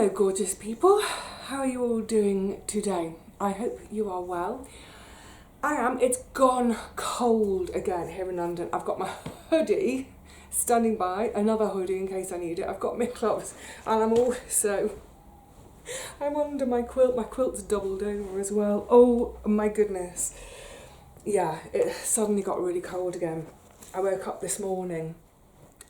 Hello gorgeous people, how are you all doing today? I hope you are well. I am. It's gone cold again here in London. I've got my hoodie standing by, another hoodie in case I need it. I've got my gloves and I'm under my quilt. My quilt's doubled over as well. Oh my goodness. Yeah, it suddenly got really cold again. I woke up this morning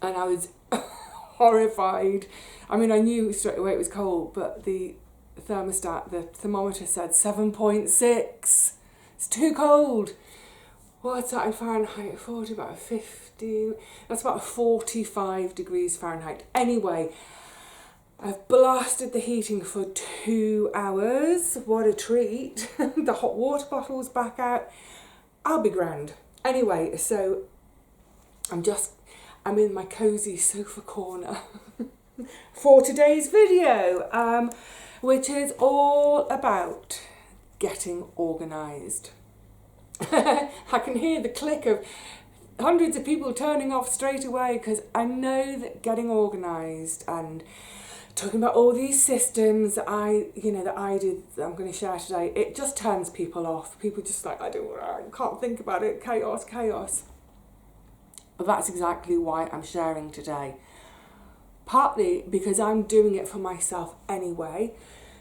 and I was horrified. I mean, I knew straight away it was cold, but the thermometer said 7.6. It's too cold. What's that in Fahrenheit? 40, about 50. That's about 45 degrees Fahrenheit. Anyway, I've blasted the heating for 2 hours. What a treat. The hot water bottle's back out. I'll be grand. Anyway, so I'm in my cozy sofa corner for today's video, which is all about getting organised. I can hear the click of hundreds of people turning off straight away because I know that getting organised and talking about all these systems that I'm going to share today, it just turns people off. People just like, I can't think about it, chaos. But that's exactly why I'm sharing today. Partly because I'm doing it for myself anyway.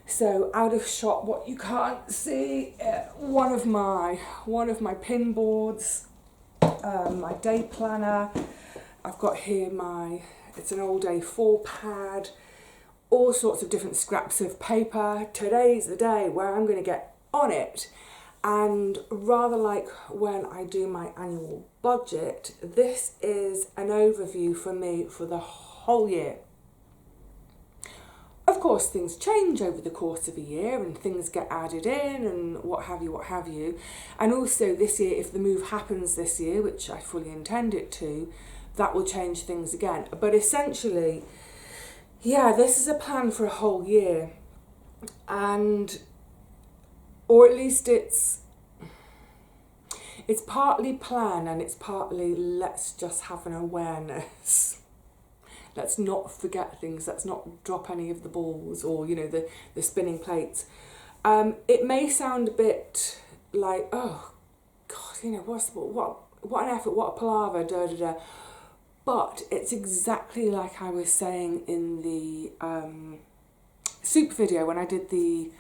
So out of shot, what you can't see, one of my pin boards, my day planner. I've got here it's an all day 4-pad, all sorts of different scraps of paper. Today's the day where I'm going to get on it. And rather like when I do my annual budget, this is an overview for me for the whole year. Of course, things change over the course of a year and things get added in and what have you. And also this year, if the move happens this year, which I fully intend it to, that will change things again. But essentially, yeah, this is a plan for a whole year. Or at least it's partly plan and it's partly let's just have an awareness. Let's not forget things. Let's not drop any of the balls or, the spinning plates. It may sound a bit like, oh, God, what an effort, what a palaver, But it's exactly like I was saying in the soup video when I did the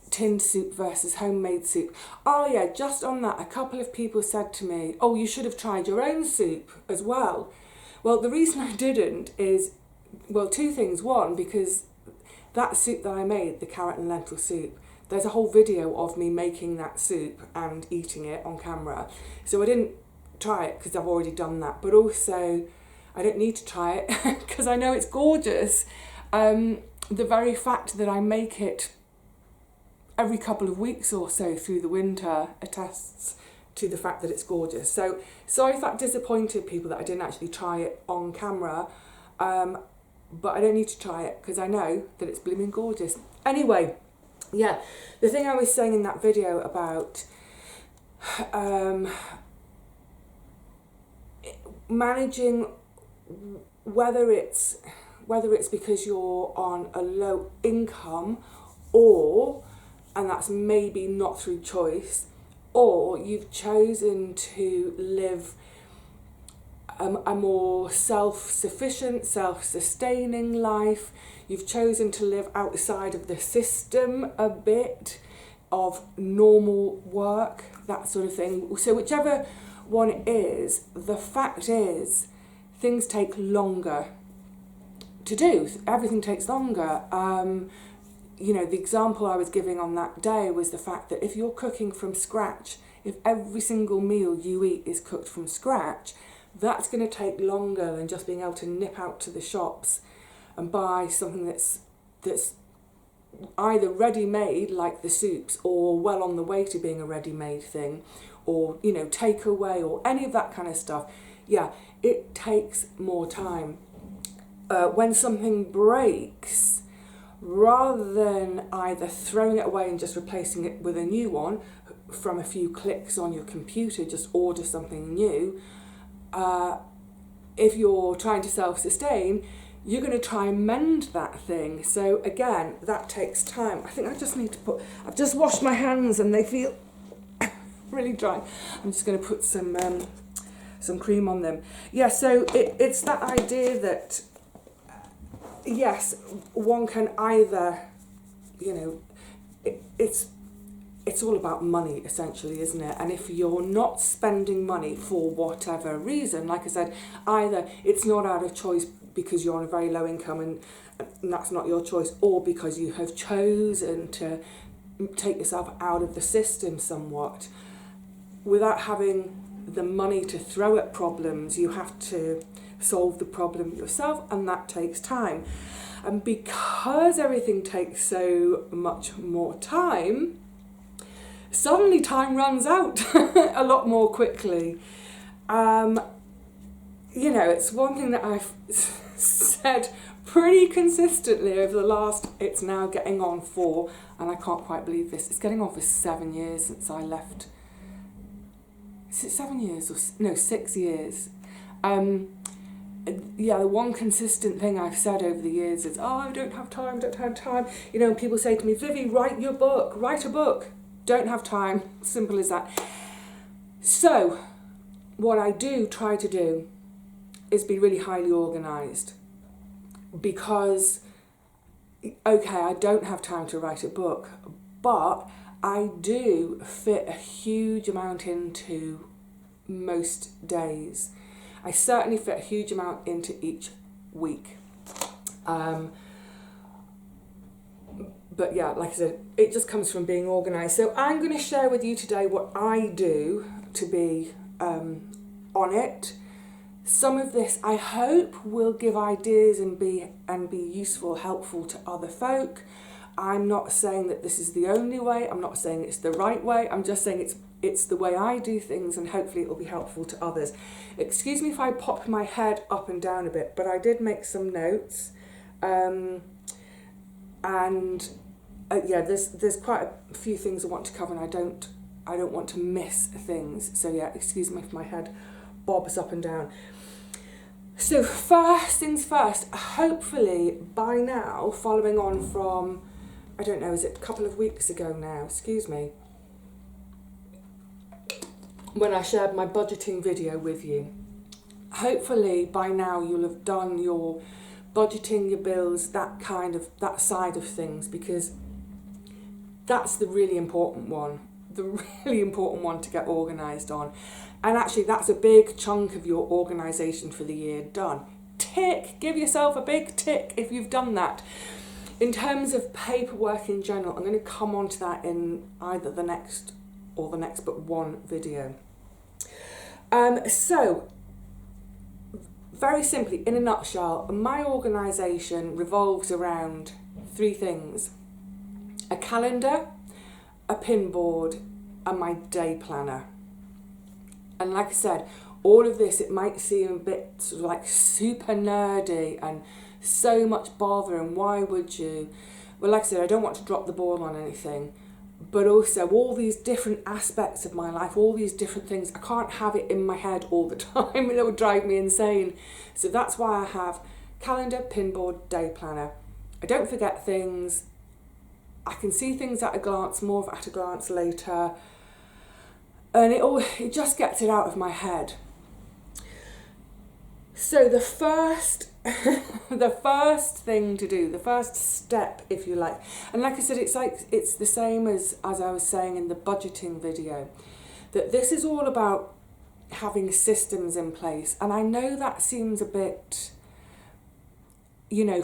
tinned soup versus homemade soup. Oh yeah, just on that, a couple of people said to me, oh, you should have tried your own soup as well. Well, the reason I didn't is, two things. One, because that soup that I made, the carrot and lentil soup, there's a whole video of me making that soup and eating it on camera. So I didn't try it because I've already done that. But also, I don't need to try it because I know it's gorgeous. The very fact that I make it every couple of weeks or so through the winter attests to the fact that it's gorgeous. So sorry if that disappointed people that I didn't actually try it on camera, but I don't need to try it because I know that it's blooming gorgeous. Anyway, yeah, the thing I was saying in that video about managing whether it's because you're on a low income and that's maybe not through choice, or you've chosen to live a more self-sufficient, self-sustaining life. You've chosen to live outside of the system a bit of normal work, that sort of thing. So whichever one it is, the fact is things take longer to do. Everything takes longer. The example I was giving on that day was the fact that if you're cooking from scratch, if every single meal you eat is cooked from scratch, that's going to take longer than just being able to nip out to the shops and buy something that's either ready-made, like the soups, or well on the way to being a ready-made thing, or, takeaway or any of that kind of stuff. Yeah, it takes more time. When something breaks, rather than either throwing it away and just replacing it with a new one from a few clicks on your computer, just order something new. If you're trying to self-sustain, you're going to try and mend that thing. So again, that takes time. I think I just need to I've just washed my hands and they feel really dry. I'm just going to put some cream on them. Yeah, so it's that idea that, yes, one can either, you know, it's all about money essentially, isn't it? And if you're not spending money for whatever reason, like I said, either it's not out of choice because you're on a very low income and that's not your choice, or because you have chosen to take yourself out of the system somewhat, without having the money to throw at problems, you have to solve the problem yourself, and that takes time. And because everything takes so much more time, suddenly time runs out a lot more quickly. You know, it's one thing that I've said pretty consistently over the last, it's now getting on for, and I can't quite believe this, it's getting on for 7 years since I left. Is it 7 years or no, 6 years? Yeah, the one consistent thing I've said over the years is, oh, I don't have time. You know, and people say to me, Vivi, write a book. Don't have time, simple as that. So, what I do try to do is be really highly organised, because, okay, I don't have time to write a book, but I do fit a huge amount into most days. I certainly fit a huge amount into each week. But yeah, like I said, it just comes from being organised. So I'm going to share with you today what I do to be on it. Some of this, I hope, will give ideas and be useful, helpful to other folk. I'm not saying that this is the only way. I'm not saying it's the right way. I'm just saying it's the way I do things, and hopefully it will be helpful to others. Excuse me if I pop my head up and down a bit, but I did make some notes. Yeah, there's quite a few things I want to cover, and I don't want to miss things. So yeah, excuse me if my head bobs up and down. So first things first, hopefully by now, following on from, I don't know, is it a couple of weeks ago now, excuse me, when I shared my budgeting video with you, hopefully by now you'll have done your budgeting, your bills, that side of things, because that's the really important one to get organised on. And actually that's a big chunk of your organisation for the year done. Tick, give yourself a big tick if you've done that. In terms of paperwork in general, I'm going to come on to that in either the next but one video. So, very simply, in a nutshell, my organisation revolves around 3 things: a calendar, a pin board, and my day planner. And like I said, all of this, it might seem a bit sort of like super nerdy and so much bother, and why would you? Well, like I said, I don't want to drop the ball on anything, but also all these different aspects of my life, all these different things, I can't have it in my head all the time. It would drive me insane. So that's why I have calendar, pin board, day planner. I don't forget things. I can see things at a glance, more at a glance later, and it just gets it out of my head. So the first thing to do, the first step, if you like, and like I said, it's the same as I was saying in the budgeting video, that this is all about having systems in place. And I know that seems a bit, you know,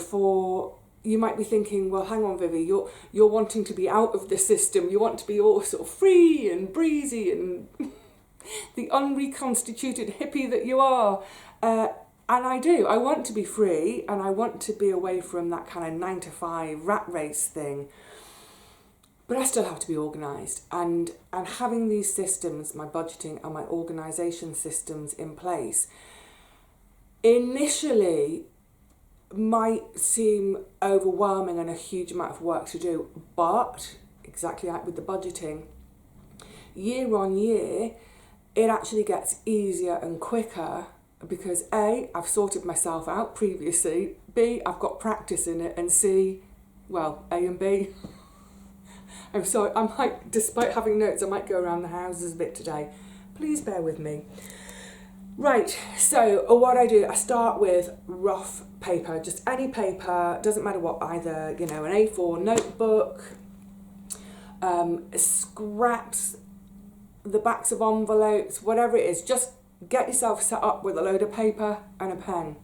you might be thinking, well, hang on, Vivi, you're wanting to be out of the system. You want to be all sort of free and breezy and the unreconstituted hippie that you are. And I do. I want to be free, and I want to be away from that kind of 9 to 5 rat race thing. But I still have to be organised. And having these systems, my budgeting and my organisation systems in place, initially might seem overwhelming and a huge amount of work to do, but exactly like with the budgeting, year on year it actually gets easier and quicker because A, I've sorted myself out previously, B, I've got practice in it, and C, well, A and B. I'm sorry, I might, despite having notes, I might go around the houses a bit today. Please bear with me. Right, so what I do, I start with rough paper, just any paper, doesn't matter what, either, you know, an A4 notebook, scraps, the backs of envelopes, whatever it is, just get yourself set up with a load of paper and a pen.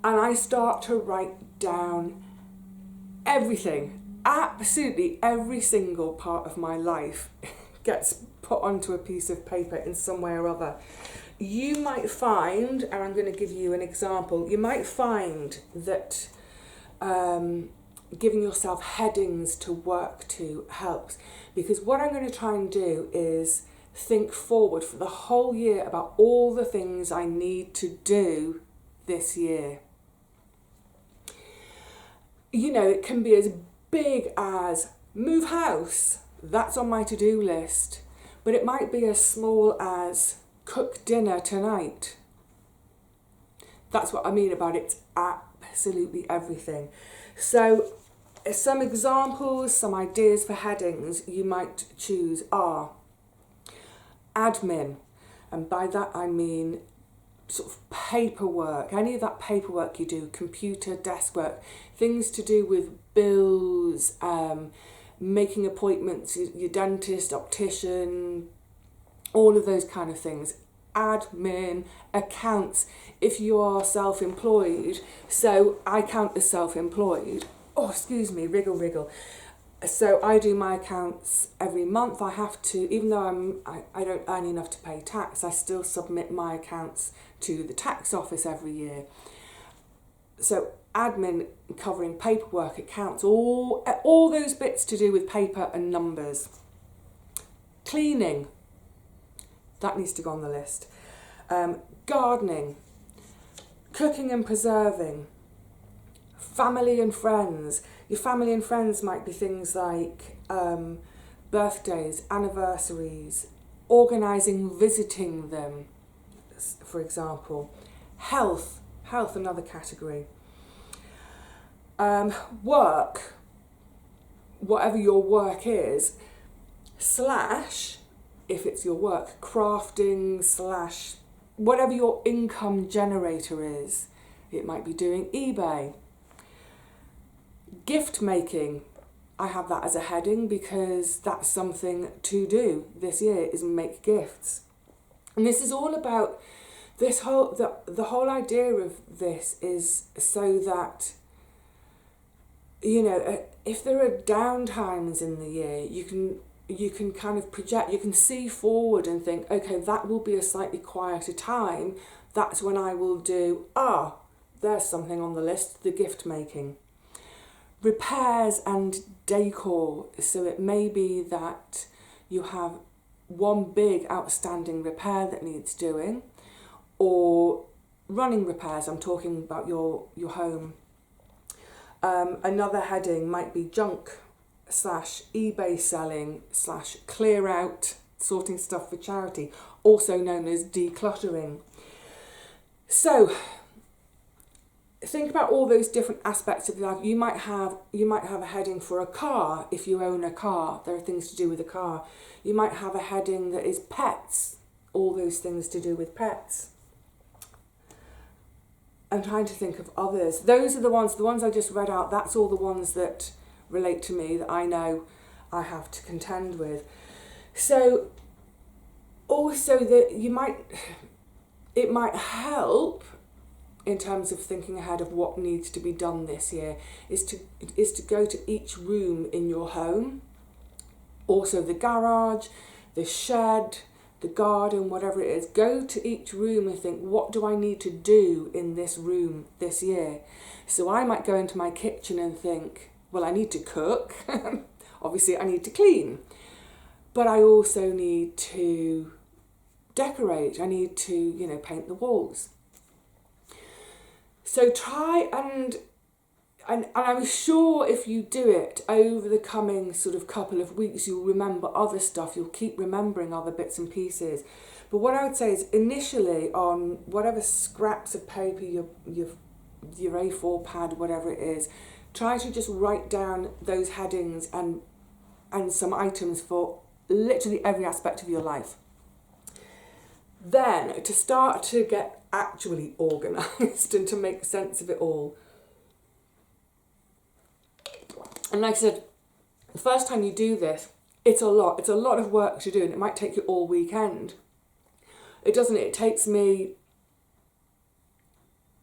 And I start to write down everything, absolutely every single part of my life gets put onto a piece of paper in some way or other. You might find, and I'm going to give you an example, you might find that giving yourself headings to work to helps, because what I'm going to try and do is think forward for the whole year about all the things I need to do this year. You know, it can be as big as move house, that's on my to-do list, but it might be as small as cook dinner tonight. That's what I mean about it's absolutely everything. So some examples, some ideas for headings you might choose are admin, and by that I mean sort of paperwork, any of that paperwork you do, computer, desk work, things to do with bills, making appointments, your dentist, optician, all of those kind of things. Admin, accounts, if you are self-employed, so I count as self-employed. Oh, excuse me, wriggle. So I do my accounts every month. I have to, even though I don't earn enough to pay tax, I still submit my accounts to the tax office every year. So admin covering paperwork, accounts, all those bits to do with paper and numbers. Cleaning, that needs to go on the list. Gardening, cooking and preserving, family and friends. Your family and friends might be things like birthdays, anniversaries, organising, visiting them, for example. Health, another category. Work, whatever your work is, slash, if it's your work, crafting, slash, whatever your income generator is. It might be doing eBay. Gift making, I have that as a heading because that's something to do this year, is make gifts. And this is all about this whole, the whole idea of this is so that, you know, if there are down times in the year, you can kind of project, you can see forward and think, okay, that will be a slightly quieter time. That's when I will do, there's something on the list, the gift making. Repairs and decor, so it may be that you have one big outstanding repair that needs doing, or running repairs, I'm talking about your home. Another heading might be junk / eBay selling / clear out, sorting stuff for charity, also known as decluttering. So think about all those different aspects of life. You might have a heading for a car if you own a car. There are things to do with a car. You might have a heading that is pets. All those things to do with pets. I'm trying to think of others. Those are the ones I just read out. That's all the ones that relate to me that I know I have to contend with. So also that it might help in terms of thinking ahead of what needs to be done this year is to go to each room in your home, also the garage, the shed, the garden, whatever it is. Go to each room and think, what do I need to do in this room this year? So I might go into my kitchen and think, well, I need to cook. Obviously I need to clean, but I also need to decorate. I need to, paint the walls. So try and And I'm sure if you do it over the coming sort of couple of weeks, you'll remember other stuff, you'll keep remembering other bits and pieces. But what I would say is initially on whatever scraps of paper, your A4 pad, whatever it is, try to just write down those headings and some items for literally every aspect of your life. Then to start to get actually organised and to make sense of it all. And like I said, the first time you do this, it's a lot of work to do, and it might take you all weekend. It takes me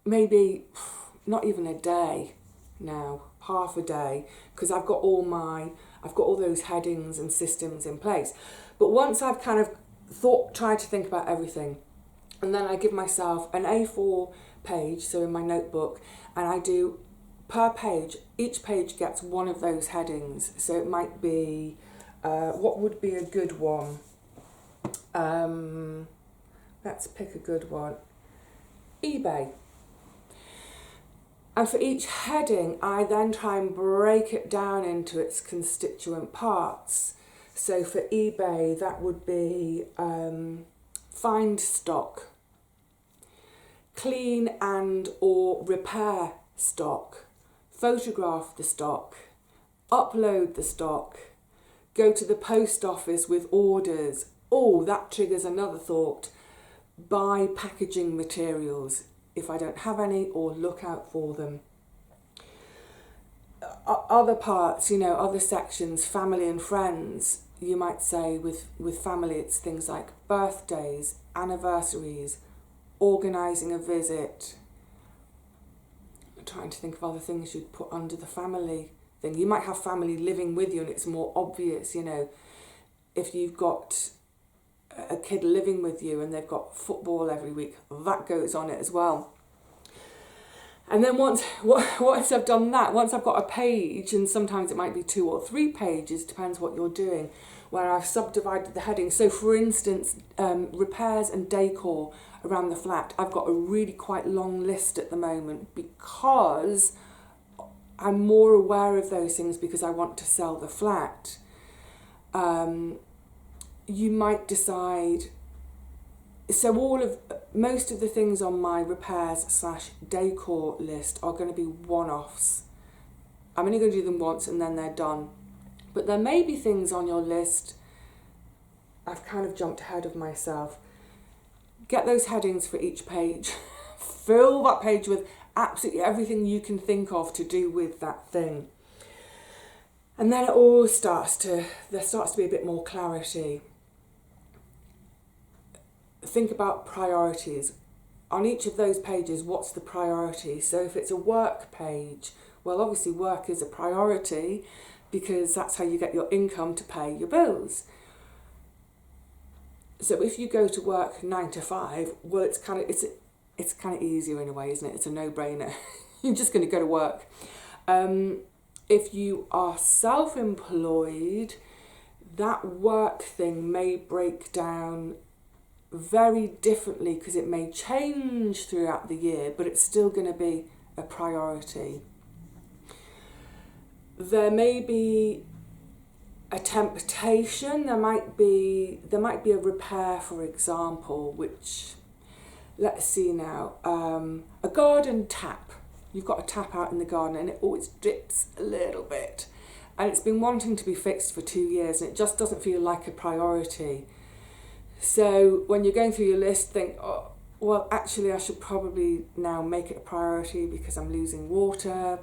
maybe not even a day now, half a day, because I've got all those headings and systems in place. But once I've kind of tried to think about everything, and then I give myself an A4 page, so in my notebook, and I do per page, each page gets one of those headings. So it might be, what would be a good one? Let's pick a good one. eBay. And for each heading, I then try and break it down into its constituent parts. So for eBay, that would be find stock, clean and or repair stock, photograph the stock, upload the stock, go to the post office with orders. Oh, that triggers another thought. Buy packaging materials if I don't have any, or look out for them. Other parts, other sections, family and friends, you might say with family, it's things like birthdays, anniversaries, organising a visit. I'm trying to think of other things you'd put under the family thing. You might have family living with you and it's more obvious, if you've got a kid living with you and they've got football every week, that goes on it as well. And then once I've done that, once I've got a page, and sometimes it might be 2 or 3 pages, depends what you're doing, where I've subdivided the headings. So for instance, repairs and decor around the flat, I've got a really quite long list at the moment because I'm more aware of those things because I want to sell the flat. You might decide, so most of the things on my repairs/decor list are going to be one-offs. I'm only going to do them once and then they're done. But there may be things on your list, I've kind of jumped ahead of myself. Get those headings for each page. Fill that page with absolutely everything you can think of to do with that thing. And then there starts to be a bit more clarity. Think about priorities. On each of those pages, what's the priority? So if it's a work page, well, obviously work is a priority because that's how you get your income to pay your bills. So if you go to work 9 to 5, well, it's kind of easier in a way, isn't it? It's a no-brainer. You're just going to go to work. If you are self-employed, that work thing may break down very differently because it may change throughout the year, but it's still going to be a priority. There may be a temptation. There might be a repair, for example, which, let's see now, a garden tap. You've got a tap out in the garden and it always drips a little bit, and it's been wanting to be fixed for 2 years and it just doesn't feel like a priority. So when you're going through your list, think, oh, well, actually I should probably now make it a priority because I'm losing water.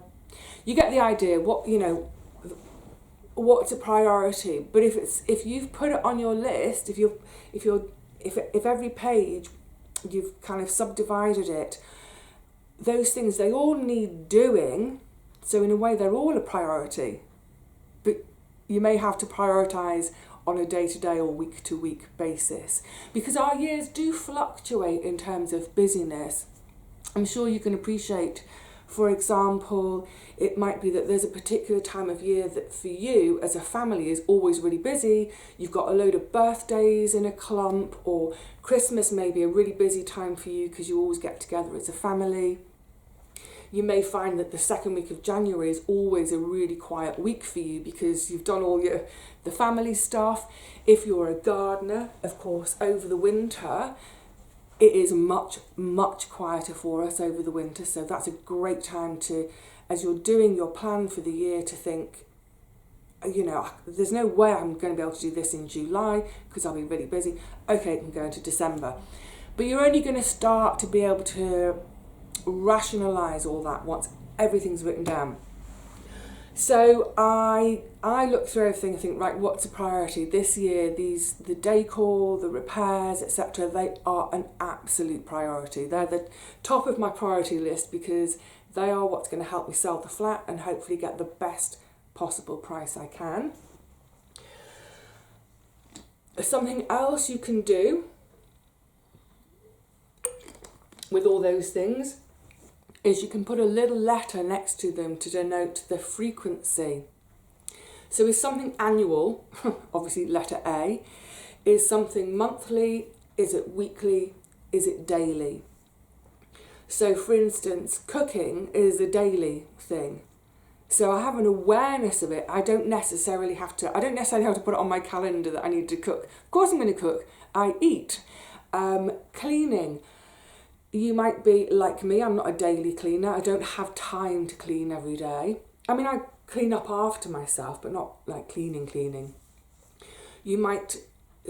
You get the idea. What's a priority? But if you've put it on your list, if every page you've kind of subdivided it, those things, they all need doing. So in a way, they're all a priority. But you may have to prioritise on a day-to-day or week-to-week basis because our years do fluctuate in terms of busyness. I'm sure you can appreciate, for example, it might be that there's a particular time of year that for you as a family is always really busy. You've got a load of birthdays in a clump, or Christmas may be a really busy time for you because you always get together as a family. You may find that the second week of January is always a really quiet week for you because you've done all the family stuff. If you're a gardener, of course, over the winter, it is much, much quieter for us over the winter. So that's a great time to, as you're doing your plan for the year, to think, you know, there's no way I'm going to be able to do this in July because I'll be really busy. Okay, it can go into December. But you're only going to start to be able to rationalise all that once everything's written down. So I look through everything and think, right, what's a priority this year? The decor, the repairs, etc., they are an absolute priority. They're the top of my priority list because they are what's going to help me sell the flat and hopefully get the best possible price I can. Something else you can do with all those things is you can put a little letter next to them to denote the frequency. So is something annual, obviously letter A, is something monthly, is it weekly, is it daily? So for instance, cooking is a daily thing. So I have an awareness of it. I don't necessarily have to put it on my calendar that I need to cook. Of course I'm going to cook. I eat. Cleaning. You might be like me, I'm not a daily cleaner. I don't have time to clean every day. I mean, I clean up after myself, but not like cleaning. You might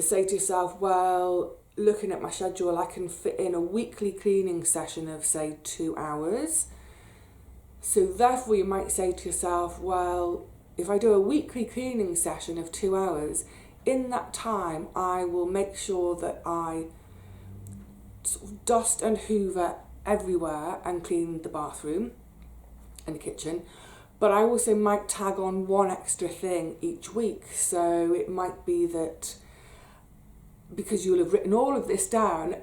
say to yourself, well, looking at my schedule, I can fit in a weekly cleaning session of, say, 2 hours. So therefore you might say to yourself, well, if I do a weekly cleaning session of 2 hours, in that time I will make sure that I sort of dust and hoover everywhere and clean the bathroom and the kitchen. But I also might tag on one extra thing each week. So it might be that, because you'll have written all of this down,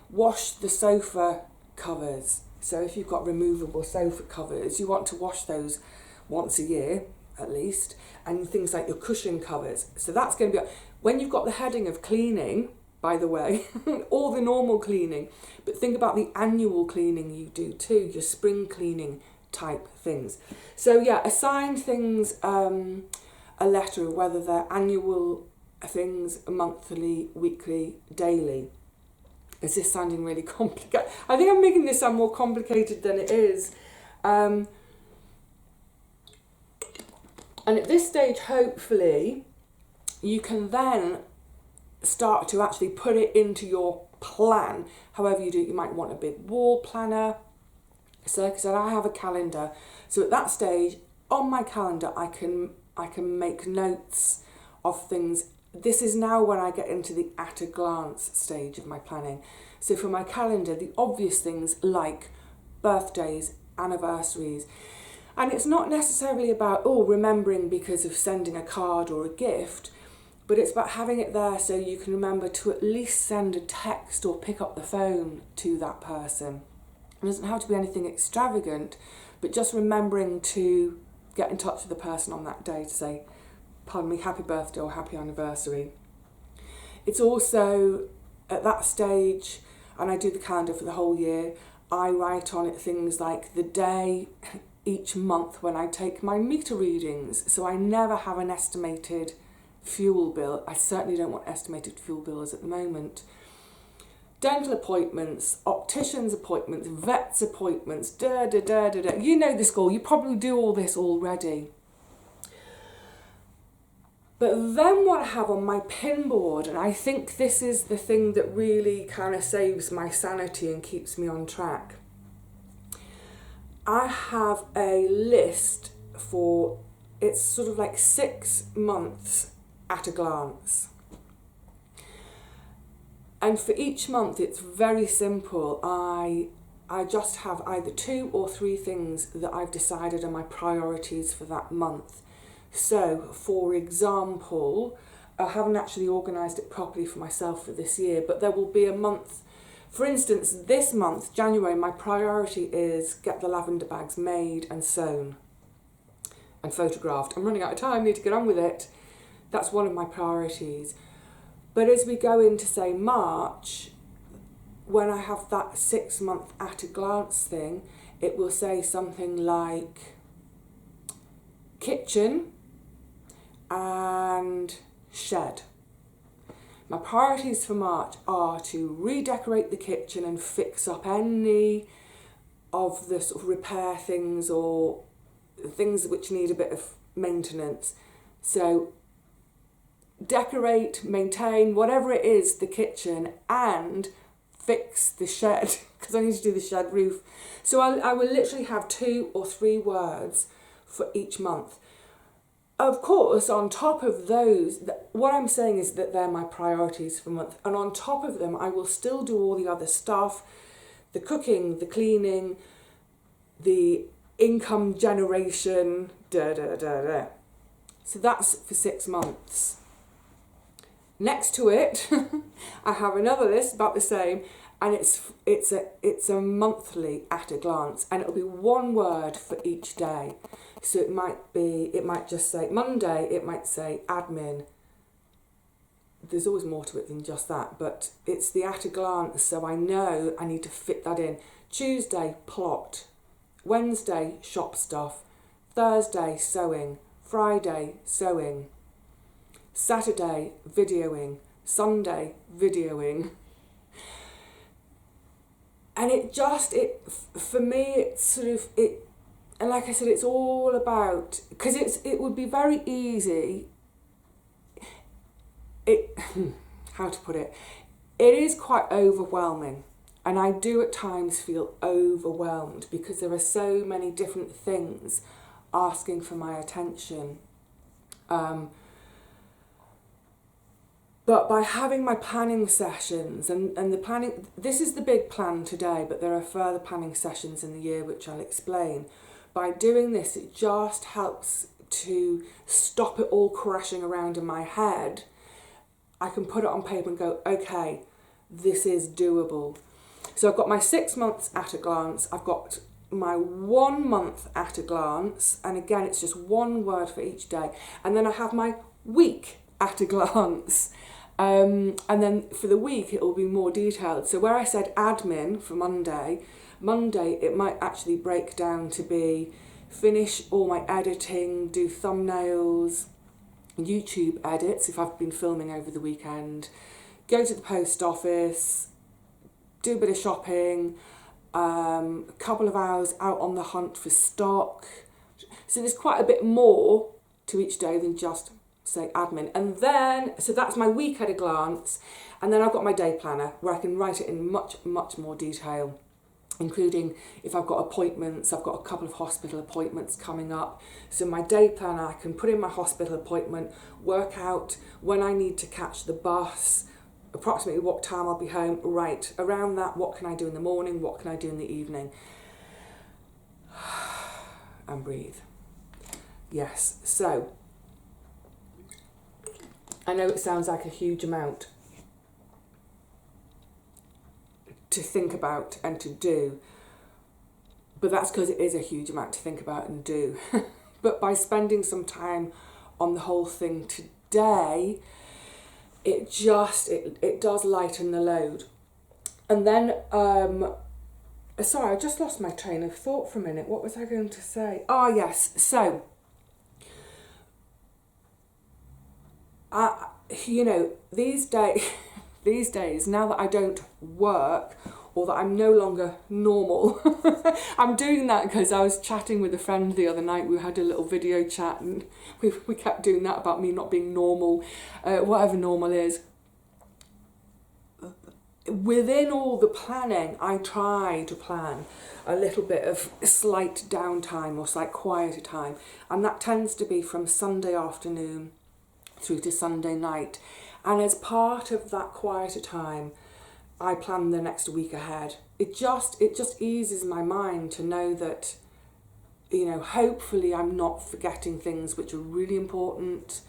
wash the sofa covers. So if you've got removable sofa covers, you want to wash those once a year at least, and things like your cushion covers. So that's going to be, when you've got the heading of cleaning, by the way, all the normal cleaning, but think about the annual cleaning you do too, your spring cleaning type things. So yeah, assign things a letter, whether they're annual things, monthly, weekly, daily. Is this sounding really complicated? I think I'm making this sound more complicated than it is. And at this stage, hopefully, you can then start to actually put it into your plan. However you do it, you might want a big wall planner. So like I said, I have a calendar. So at that stage, on my calendar, I can make notes of things. This is now when I get into the at a glance stage of my planning. So for my calendar, the obvious things like birthdays, anniversaries, and it's not necessarily about, remembering because of sending a card or a gift, but it's about having it there so you can remember to at least send a text or pick up the phone to that person. It doesn't have to be anything extravagant, but just remembering to get in touch with the person on that day to say, pardon me, happy birthday or happy anniversary. It's also at that stage, and I do the calendar for the whole year, I write on it things like the day each month when I take my meter readings. So I never have an estimated fuel bill. I certainly don't want estimated fuel bills at the moment. Dental appointments, opticians appointments, vets appointments, You know the score, you probably do all this already. But then what I have on my pin board, and I think this is the thing that really kind of saves my sanity and keeps me on track, I have a list for, it's sort of like 6 months at a glance. And for each month, it's very simple. I just have either 2 or 3 things that I've decided are my priorities for that month. So, for example, I haven't actually organised it properly for myself for this year, but there will be a month. For instance, this month, January, my priority is get the lavender bags made and sewn and photographed. I'm running out of time, need to get on with it. That's one of my priorities. But as we go into, say, March, when I have that 6 month at a glance thing, it will say something like kitchen and shed. My priorities for March are to redecorate the kitchen and fix up any of the sort of repair things or things which need a bit of maintenance. So decorate, maintain, whatever it is, the kitchen, and fix the shed, because I need to do the shed roof. So I will literally have 2 or 3 words for each month. Of course, on top of those, what I'm saying is that they're my priorities for the month. And on top of them, I will still do all the other stuff, the cooking, the cleaning, the income generation, So that's for 6 months. Next to it, I have another list about the same, and it's a monthly at a glance, and it'll be 1 word for each day. So it might just say Monday, it might say admin. There's always more to it than just that, but it's the at a glance, so I know I need to fit that in. Tuesday, plot. Wednesday, shop stuff. Thursday, sewing. Friday, sewing. Saturday, videoing. Sunday, videoing. And for me, it's sort of, and like I said, it's all about, because it would be very easy, how to put it, it is quite overwhelming. And I do at times feel overwhelmed because there are so many different things asking for my attention. But by having my planning sessions and the planning, this is the big plan today, but there are further planning sessions in the year which I'll explain. By doing this, it just helps to stop it all crashing around in my head. I can put it on paper and go, okay, this is doable. So I've got my 6 months at a glance, I've got my 1 month at a glance, and again, it's just 1 word for each day. And then I have my week at a glance. And then for the week, it will be more detailed. So where I said admin for Monday, it might actually break down to be finish all my editing, do thumbnails, YouTube edits if I've been filming over the weekend, go to the post office, do a bit of shopping, a couple of hours out on the hunt for stock. So there's quite a bit more to each day than just say admin. And then, so that's my week at a glance. And then I've got my day planner where I can write it in much, much more detail, including if I've got appointments. I've got a couple of hospital appointments coming up. So my day planner, I can put in my hospital appointment, work out when I need to catch the bus, approximately what time I'll be home, right, around that, what can I do in the morning, what can I do in the evening, and breathe. Yes, so, I know it sounds like a huge amount to think about and to do, but that's because it is a huge amount to think about and do. But by spending some time on the whole thing today, it does lighten the load. And then, sorry, I just lost my train of thought for a minute. What was I going to say? Oh, yes. So, these days, now that I don't work, or that I'm no longer normal, I'm doing that because I was chatting with a friend the other night. We had a little video chat and we kept doing that about me not being normal, whatever normal is. Within all the planning, I try to plan a little bit of slight downtime or slight quieter time, and that tends to be from Sunday afternoon through to Sunday night. And as part of that quieter time, I plan the next week ahead. It just eases my mind to know that, hopefully I'm not forgetting things which are really important,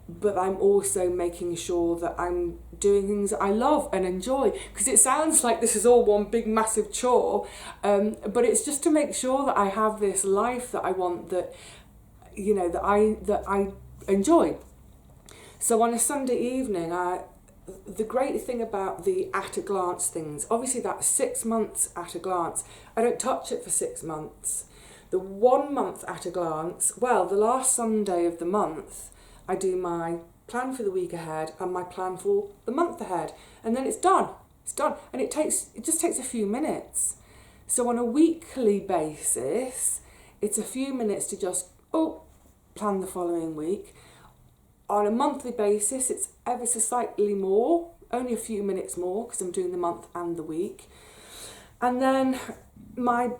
but I'm also making sure that I'm doing things that I love and enjoy, because it sounds like this is all one big massive chore, but it's just to make sure that I have this life that I want, that I enjoy. So on a Sunday evening, the great thing about the at a glance things, obviously that's 6 months at a glance. I don't touch it for 6 months. The 1 month at a glance, well, the last Sunday of the month, I do my plan for the week ahead and my plan for the month ahead, and then it's done. It's done, and it just takes a few minutes. So on a weekly basis, it's a few minutes to just plan the following week. On a monthly basis, it's ever so slightly more, only a few minutes more because I'm doing the month and the week. And then my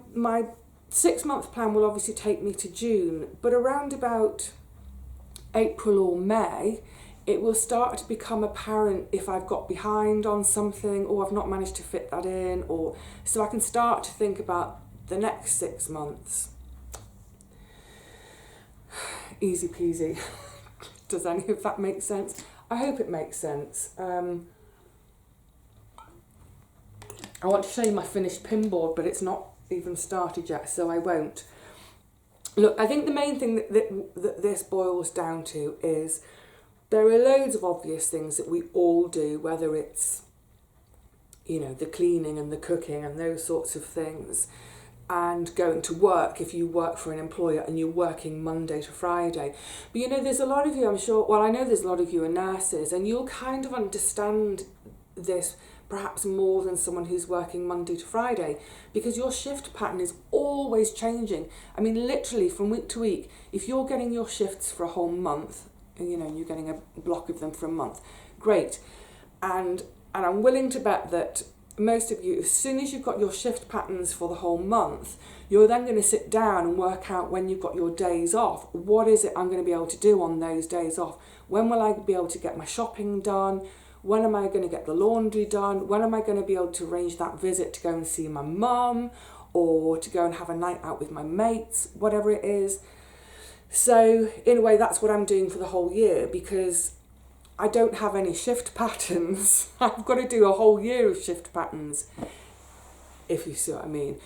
6 month plan will obviously take me to June, but around about April or May, it will start to become apparent if I've got behind on something or I've not managed to fit that in, or so I can start to think about the next 6 months. Easy peasy. Does any of that make sense? I hope it makes sense. I want to show you my finished pinboard, but it's not even started yet, so I won't. Look, I think the main thing that this boils down to is there are loads of obvious things that we all do, whether it's, you know, the cleaning and the cooking and those sorts of things, and going to work if you work for an employer and you're working Monday to Friday. But you know, there's a lot of you, I'm sure, well, I know there's a lot of you are nurses, and you'll kind of understand this perhaps more than someone who's working Monday to Friday, because your shift pattern is always changing. I mean, literally from week to week, if you're getting your shifts for a whole month, you know, you're getting a block of them for a month, great. And I'm willing to bet that most of you, as soon as you've got your shift patterns for the whole month, you're then going to sit down and work out when you've got your days off. What is it I'm going to be able to do on those days off? When will I be able to get my shopping done? When am I going to get the laundry done? When am I going to be able to arrange that visit to go and see my mum, or to go and have a night out with my mates, whatever it is. So in a way, that's what I'm doing for the whole year, because I don't have any shift patterns. I've got to do a whole year of shift patterns, if you see what I mean.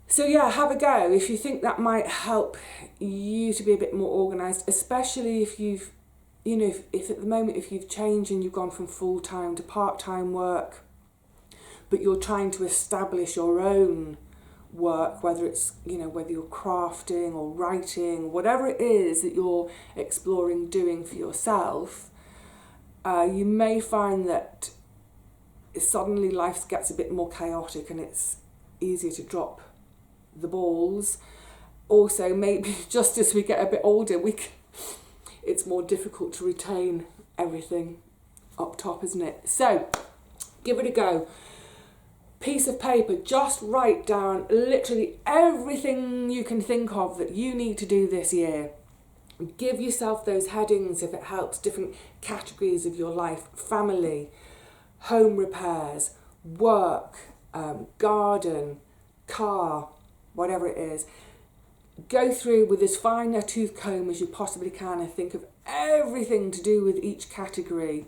So yeah, have a go. If you think that might help you to be a bit more organised, especially if you've, you know, if at the moment, if you've changed and you've gone from full-time to part-time work, but you're trying to establish your own work, whether it's, you know, whether you're crafting or writing, whatever it is that you're exploring doing for yourself, you may find that suddenly life gets a bit more chaotic and it's easier to drop the balls. Also, maybe just as we get a bit older, it's more difficult to retain everything up top, isn't it? So, give it a go. Piece of paper, just write down literally everything you can think of that you need to do this year. Give yourself those headings if it helps, different categories of your life: family, home repairs, work, garden, car, whatever it is. Go through with as fine a tooth comb as you possibly can and think of everything to do with each category.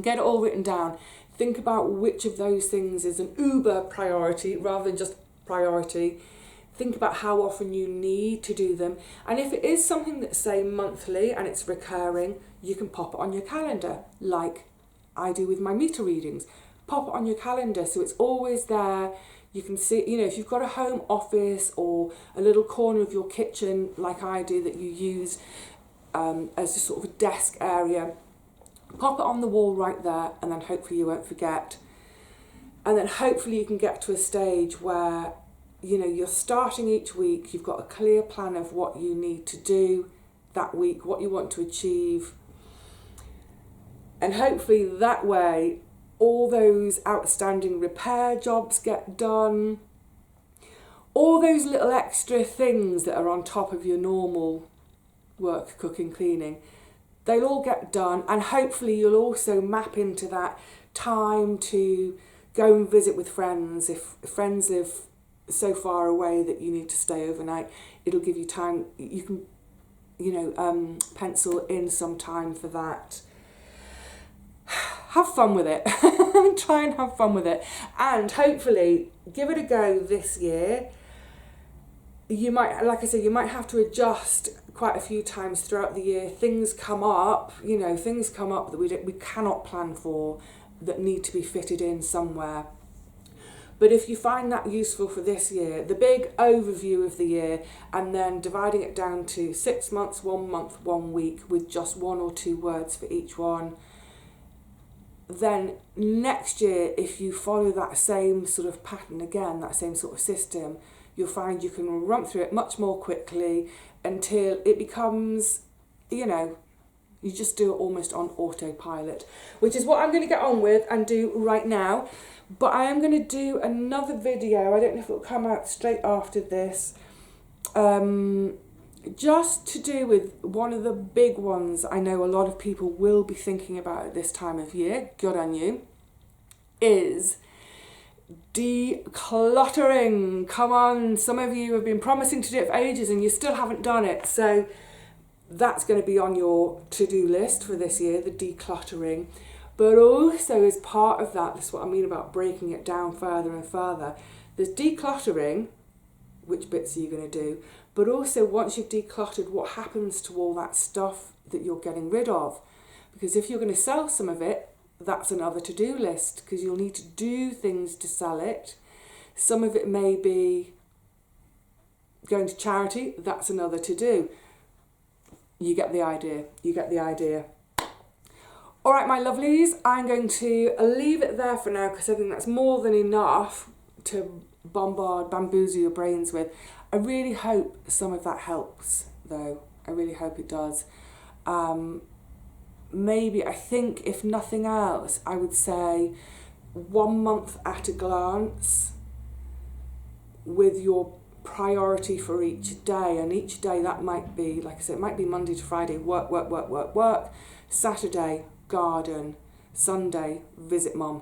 Get it all written down. Think about which of those things is an uber priority rather than just priority. Think about how often you need to do them. And if it is something that's, say, monthly and it's recurring, you can pop it on your calendar, like I do with my meter readings. Pop it on your calendar so it's always there. You can see, you know, if you've got a home office or a little corner of your kitchen, like I do, that you use as a sort of a desk area, pop it on the wall right there, and then hopefully you won't forget. And then hopefully you can get to a stage where, you know, you're starting each week, you've got a clear plan of what you need to do that week, what you want to achieve. And hopefully that way, all those outstanding repair jobs get done. All those little extra things that are on top of your normal work, cooking, cleaning, they'll all get done. And hopefully you'll also map into that time to go and visit with friends. If friends live so far away that you need to stay overnight, it'll give you time. You can, you know, pencil in some time for that. Have fun with it. Try and have fun with it. And hopefully give it a go this year. you might, like I said, you might have to adjust quite a few times throughout the year. Things come up, things come up that we cannot plan for, that need to be fitted in somewhere. But if you find that useful for this year, the big overview of the year, and then dividing it down to 6 months, 1 month, 1 week, with just 1 or 2 words for each one, then next year, if you follow that same sort of pattern again, that same sort of system, you'll find you can run through it much more quickly until it becomes, you just do it almost on autopilot, which is what I'm going to get on with and do right now. But I am going to do another video, I don't know if it'll come out straight after this, just to do with one of the big ones I know a lot of people will be thinking about at this time of year, good on you, is decluttering. Come on, some of you have been promising to do it for ages and you still haven't done it. So that's going to be on your to-do list for this year, the decluttering. But also as part of that, this is what I mean about breaking it down further and further. There's decluttering, which bits are you going to do, but also once you've decluttered, what happens to all that stuff that you're getting rid of? Because if you're going to sell some of it, that's another to-do list, because you'll need to do things to sell it. Some of it may be going to charity, that's another to-do. You get the idea, All right, my lovelies, I'm going to leave it there for now because I think that's more than enough to bamboozle your brains with. I really hope some of that helps, though. I really hope it does. Maybe, I think, if nothing else, I would say 1 month at a glance with your priority for each day. And each day that might be, like I said, it might be Monday to Friday, work. Saturday, garden. Sunday, visit mum.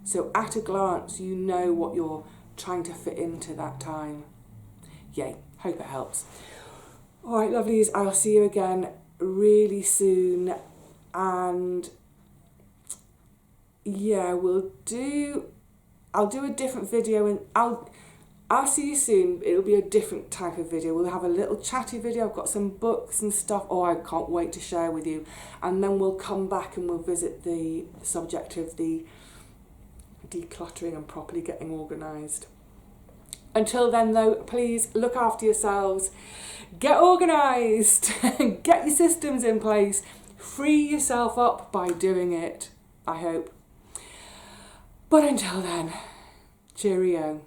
So at a glance, you know what you're trying to fit into that time. Yay, hope it helps. All right, lovelies, I'll see you again really soon. And yeah, I'll do a different video, and I'll see you soon. It'll be a different type of video. We'll have a little chatty video. I've got some books and stuff. Oh, I can't wait to share with you. And then we'll come back and we'll visit the subject of the decluttering and properly getting organised. Until then, though, please look after yourselves. Get organised. Get your systems in place. Free yourself up by doing it, I hope. But until then, cheerio.